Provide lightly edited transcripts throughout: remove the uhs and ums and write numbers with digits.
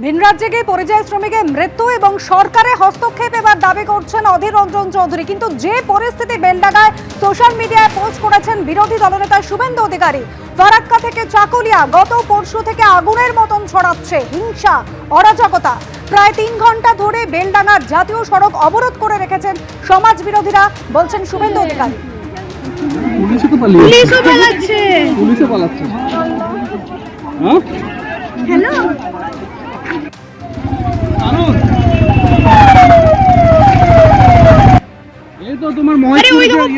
ভিন রাজ্যে গিয়ে পরিযায়ী শ্রমিকের মৃত্যু এবং সরকারের হস্তক্ষেপ এবার দাবি করছেন অধীর রঞ্জন চৌধুরী। কিন্তু যে পরিস্থিতি বেলডাঙ্গায় সোশ্যাল মিডিয়ায় পোস্ট করেছেন বিরোধী দলনেতা শুভেন্দু অধিকারী, ফারাক্কা থেকে চাকুলিয়া গত পরশু থেকে আগুনের মতন ছড়াচ্ছে হিংসা, অরাজকতা। প্রায় 3 ঘন্টা ধরে বেলডাঙ্গার জাতীয় সড়ক অবরোধ করে রেখেছেন সমাজ বিরোধীরা, বলছেন শুভেন্দু অধিকারী। পুলিশও পালাচ্ছে। হ্যাঁ হ্যালো এই তো তোমার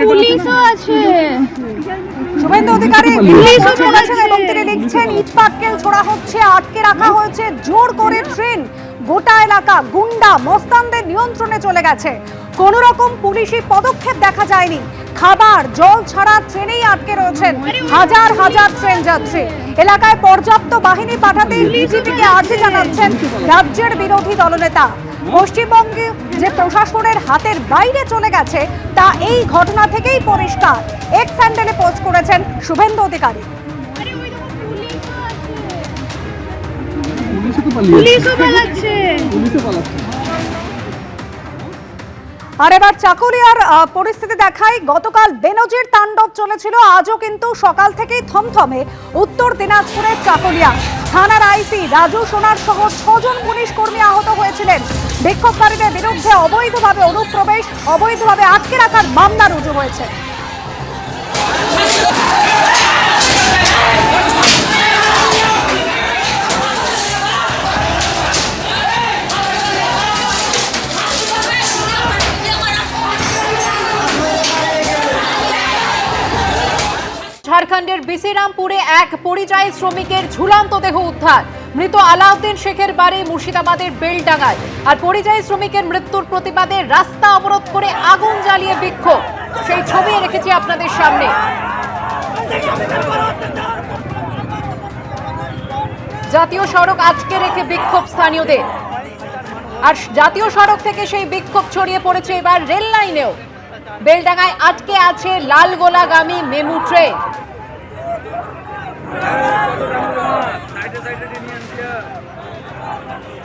পুলিশও আছে। শুভেন্দু অধিকারী এবং তিনি লিখছেন ইট পাটকেল ছোড়া হচ্ছে, আটকে রাখা হয়েছে জোর করে ট্রেন, গোটা এলাকা গুন্ডা মস্তানদের নিয়ন্ত্রণে চলে গেছে, কোন রকম পুলিশি পদক্ষেপ দেখা যায়নি, খাবার জল ছাড়া ট্রেনেই আটকে রয়েছেন হাজার হাজার ট্রেন যাত্রী। এলাকায় পর্যাপ্ত বাহিনী পাঠাতে বিজেপিকে আর্জি জানাচ্ছেন রাজ্যের বিরোধী দলনেতা। পশ্চিমবঙ্গে যে প্রশাসনের হাতের বাইরে চলে গেছে তা এই ঘটনা থেকেই পরিষ্কার, এক্স হ্যান্ডেলে পোস্ট করেছেন শুভেন্দু অধিকারী। আর এবার চাকুলিয়ার পরিস্থিতি দেখাই। গতকাল বেনজির তাণ্ডব চলেছিল, আজও কিন্তু সকাল থেকেই থমথমে উত্তর দিনাজপুরের চাকুলিয়া। থানার আইসি রাজু সোনার সহ 6 জন পুলিশ কর্মী আহত হয়েছিলেন। বিক্ষোভকারীদের বিরুদ্ধে অবৈধভাবে অনুপ্রবেশ, অবৈধভাবে আটকে রাখার মামলা রুজু হয়েছে। ঝাড়খণ্ডের বিসিরামপুরে এক পরিযায়ী শ্রমিকের ঝুলন্ত দেহ উদ্ধার। মৃত আলাউদ্দিন শেখের বাড়ি মুর্শিদাবাদের বেলডাঙ্গায়। আর পরিযায়ী শ্রমিকের মৃত্যুর প্রতিবাদে রাস্তা অবরোধ করে আগুন জ্বালিয়ে বিক্ষোভ, সেই ছবি রেখেছি আপনাদের সামনে। জাতীয় সড়ক আটকে রেখে বিক্ষোভ স্থানীয়দের, আর জাতীয় সড়ক থেকে সেই বিক্ষোভ ছড়িয়ে পড়েছে এবার রেল লাইনেও। বেলডাঙ্গায় আটকে আছে লালগোলাগামী মেমু ট্রেন।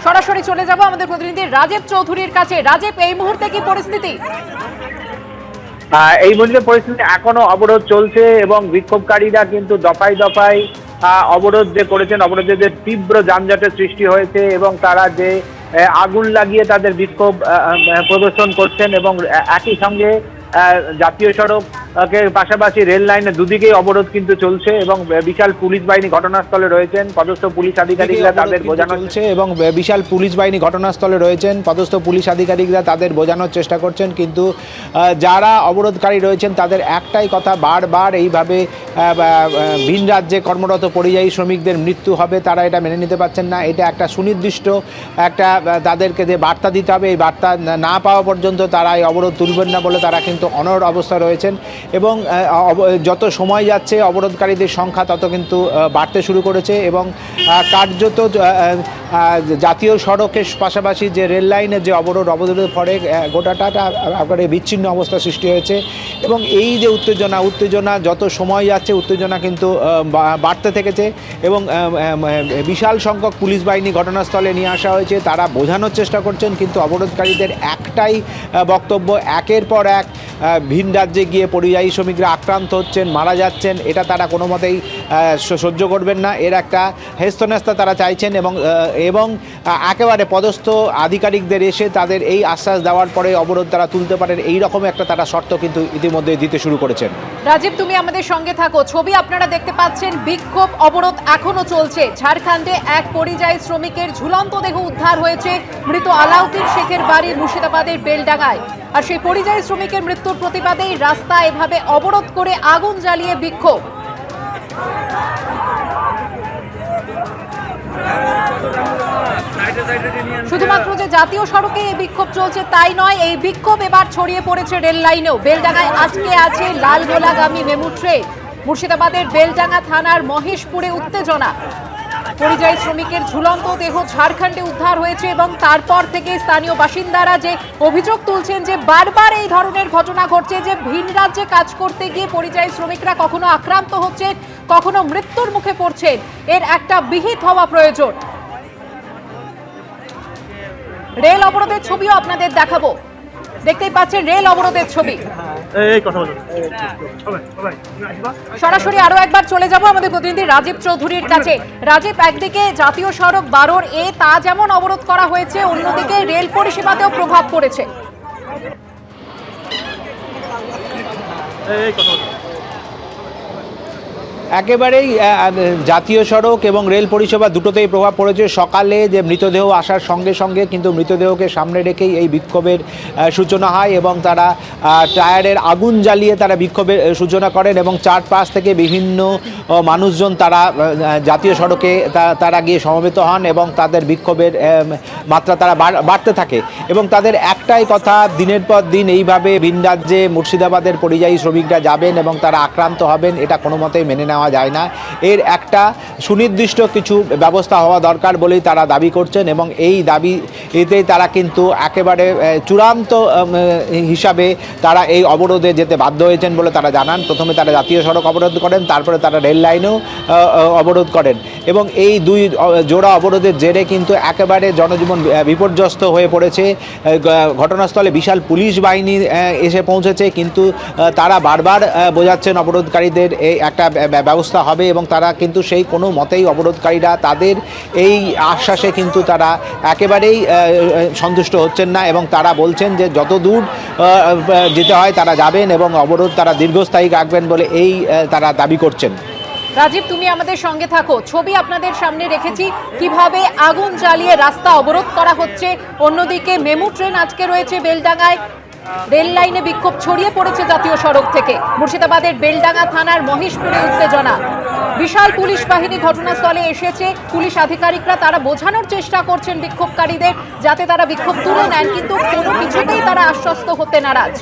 সরাসরি চলে যাব আমাদের প্রতিনিধি রাজীব চৌধুরীর কাছে। রাজীব, এই মুহূর্তে কি পরিস্থিতি? এই মুহূর্তে পরিস্থিতি এখনো অবরোধ চলছে এবং বিক্ষোভকারীরা কিন্তু দফায় দফায় অবরোধ যে করেছেন, অবরোধে যে তীব্র যানজটের সৃষ্টি হয়েছে এবং তারা যে আগুন লাগিয়ে তাদের বিক্ষোভ প্রদর্শন করছেন এবং একই সঙ্গে জাতীয় সড়কের পাশাপাশি রেল লাইনের দুদিকেই অবরোধ কিন্তু চলছে এবং বিশাল পুলিশ বাহিনী ঘটনাস্থলে রয়েছেন। পদস্থ পুলিশ আধিকারিকরা তাদের বোঝানো চলছে এবং বিশাল পুলিশ বাহিনী ঘটনাস্থলে রয়েছেন। পদস্থ পুলিশ আধিকারিকরা তাদের বোঝানোর চেষ্টা করছেন, কিন্তু যারা অবরোধকারী রয়েছেন তাদের একটাই কথা, বারবার এইভাবে ভিন রাজ্যে কর্মরত পরিযায়ী শ্রমিকদের মৃত্যু হবে, তারা এটা মেনে নিতে পারছেন না। এটা একটা সুনির্দিষ্ট একটা তাদেরকে যে বার্তা দিতে হবে, এই বার্তা না পাওয়া পর্যন্ত তারা এই অবরোধ তুলবেন না বলে তারা কিন্তু অনড় অবস্থা রয়েছেন। এবং যত সময় যাচ্ছে অবরোধকারীদের সংখ্যা তত কিন্তু বাড়তে শুরু করেছে এবং কার্যত জাতীয় সড়কের পাশাপাশি যে রেল লাইনের যে অবরোধের ফলে গোটাটা একেবারে বিচ্ছিন্ন অবস্থা সৃষ্টি হয়েছে। এবং এই যে উত্তেজনা যত সময় যাচ্ছে উত্তেজনা কিন্তু বাড়তে থেকেছে এবং বিশাল সংখ্যক পুলিশ বাহিনী ঘটনাস্থলে নিয়ে আসা হয়েছে। তারা বোঝানোর চেষ্টা করছেন, কিন্তু অবরোধকারীদের একটাই বক্তব্য, একের পর এক ভিন রাজ্যে গিয়ে পরিযায়ী শ্রমিকরা আক্রান্ত হচ্ছেন, মারা যাচ্ছেন, এটা তারা কোনো মতেই সহ্য করবেন না। এর একটা হেস্তনেস্তা তারা চাইছেন এবং একেবারে পদস্থ আধিকারিকদের এসে তাদের এই আশ্বাস দেওয়ার পরে অবরোধ তারা তুলতে পারেন, এই রকম একটা তারা শর্ত কিন্তু ইতিমধ্যে দিতে শুরু করেছেন। রাজীব, তুমি আমাদের সঙ্গে থাকো। ছবি আপনারা দেখতে পাচ্ছেন, বিক্ষোভ অবরোধ এখনো চলছে। ঝাড়খণ্ডে এক পরিযায়ী শ্রমিকের ঝুলন্ত দেহ উদ্ধার হয়েছে মৃত আলাউদ্দিন শেখের বাড়ি মুর্শিদাবাদের বেলডাঙ্গায়। আর সেই পরিযায়ী শ্রমিকের মৃত্যুর প্রতিবাদেই রাস্তা এভাবে অবরোধ করে আগুন জ্বালিয়ে বিক্ষোভ। শুধুমাত্র যে জাতীয় সড়কে এই বিক্ষোভ চলছে তাই নয়, এই বিক্ষোভ এবার ছড়িয়ে পড়েছে রেল লাইনেও। বেলডাঙ্গায় আজকে আছে লালগোলাগামী মেমু ট্রেন। মুর্শিদাবাদের বেলডাঙ্গা থানার মহেশপুরে উত্তেজনা। পরিযায়ী শ্রমিকের ঝুলন্ত দেহ ঝাড়খণ্ডে উদ্ধার হয়েছে এবং তারপর থেকে স্থানীয় বাসিন্দারা যে অভিযোগ তুলছেন যে বারবার এই ধরনের ঘটনা ঘটছে, যে ভিন রাজ্যে কাজ করতে গিয়ে পরিযায়ী শ্রমিকরা কখনো আক্রান্ত হচ্ছেন, কখনো মৃত্যুর মুখে পড়ছেন। এর একটা বিহিত হওয়া প্রয়োজন। রেল অবরোধের ছবিও আপনাদের দেখাবো। দেখতেই পাচ্ছেন রেল অবরোধের ছবি। সরাসরি আরো একবার চলে যাব আমাদের প্রতিনিধি রাজীব চৌধুরীর কাছে। রাজীব, একদিকে জাতীয় সড়ক 12 এ তা যেমন অবরোধ করা হয়েছে, অন্যদিকে রেল পরিষেবাতেও প্রভাব পড়েছে। একেবারেই জাতীয় সড়ক এবং রেল পরিষেবা দুটোতেই প্রভাব পড়েছে। সকালে যে মৃতদেহ আসার সঙ্গে সঙ্গে কিন্তু মৃতদেহকে সামনে রেখেই এই বিক্ষোভের সূচনা হয় এবং তারা টায়ারের আগুন জ্বালিয়ে তারা বিক্ষোভের সূচনা করেন এবং চারপাশ থেকে বিভিন্ন মানুষজন তারা জাতীয় সড়কে তারা গিয়ে সমবেত হন এবং তাদের বিক্ষোভের মাত্রা তারা বাড়তে থাকে এবং তাদের একটাই কথা, দিনের পর দিন এইভাবে ভিন রাজ্যে মুর্শিদাবাদের পরিযায়ী শ্রমিকরা যাবেন এবং তারা আক্রান্ত হবেন, এটা কোনো মতেই মেনে নেওয়া যায় না। এর একটা সুনির্দিষ্ট কিছু ব্যবস্থা হওয়া দরকার বলেই তারা দাবি করছেন এবং এই দাবি এতেই তারা কিন্তু একেবারে চূড়ান্ত হিসাবে তারা এই অবরোধে যেতে বাধ্য হয়েছেন বলে তারা জানান। প্রথমে তারা জাতীয় সড়ক অবরোধ করেন, তারপরে তারা রেল লাইনেও অবরোধ করেন এবং এই দুই জোড়া অবরোধের জেরে কিন্তু একেবারে জনজীবন বিপর্যস্ত হয়ে পড়েছে। ঘটনাস্থলে বিশাল পুলিশ বাহিনী এসে পৌঁছেছে, কিন্তু তারা বারবার বোঝাচ্ছেন অবরোধকারীদের এই একটা ব্যবস্থা হবে এবং তারা কিন্তু সেই কোনো মতেই অবরোধকারীরা তাদের এই আশ্বাসে কিন্তু তারা একেবারেই সন্তুষ্ট হচ্ছেন না এবং তারা বলছেন যে যত দূর যেতে হয় তারা যাবেন এবং অবরোধ তারা দীর্ঘস্থায়ী রাখবেন বলে এই তারা দাবি করছেন। রাজীব, তুমি আমাদের সঙ্গে থাকো। ছবি আপনাদের সামনে রেখেছি কিভাবে আগুন জ্বালিয়ে রাস্তা অবরোধ করা হচ্ছে। অন্যদিকে মেমু ট্রেন আজকে রয়েছে বেলডাঙ্গায়, রেল লাইনে বিক্ষোভ ছড়িয়ে পড়েছে জাতীয় সড়ক থেকে। মুর্শিদাবাদের বেলডাঙ্গা থানার মহেশপুরে উত্তেজনা, বিশাল পুলিশ বাহিনী ঘটনাস্থলে এসেছে। পুলিশ আধিকারিকরা তারা বোঝানোর চেষ্টা করছেন বিক্ষোভকারীদের যাতে তারা বিক্ষোভ তুলে নেন, কিন্তু কোনো কিছুতেই তারা আশ্বস্ত হতে নারাজ।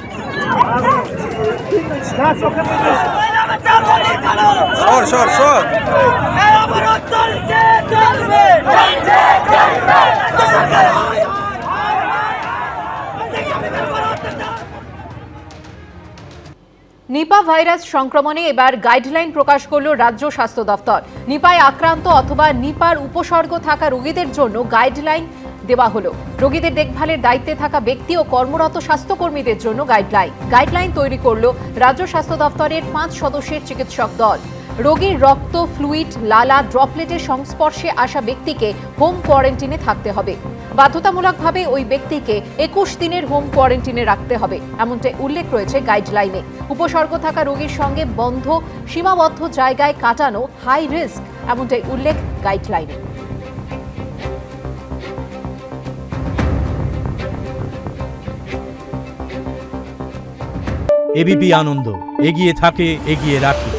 নিপা ভাইরাস সংক্রমণে এবার গাইডলাইন প্রকাশ করল রাজ্য স্বাস্থ্য দপ্তর। নিপায় আক্রান্ত অথবা নিপার উপসর্গ থাকা রোগীদের জন্য গাইডলাইন দেওয়া হলো। রোগীদের দেখভালের দায়িত্বে থাকা ব্যক্তি ও কর্মরত স্বাস্থ্যকর্মীদের জন্য গাইডলাইন তৈরি করল রাজ্য স্বাস্থ্য দপ্তরের 5 সদস্যের চিকিৎসক দল। রোগীর রক্ত, ফ্লুইড, লালা ড্রপলেটের সংস্পর্শে আসা ব্যক্তিকে হোম কোয়ারেন্টিনে থাকতে হবে। বাধ্যতামূলকভাবে ওই ব্যক্তিকে 21 দিনের হোম কোয়ারেন্টিনে রাখতে হবে, এমনটাই উল্লেখ রয়েছে গাইডলাইনে। উপসর্গ থাকা রোগীর সঙ্গে সীমাবদ্ধ জায়গায় কাটানো হাই রিস্ক, এমনটাই উল্লেখ গাইডলাইনে। এবিপি আনন্দ, এগিয়ে থাকে, এগিয়ে রাখে।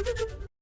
Thank you.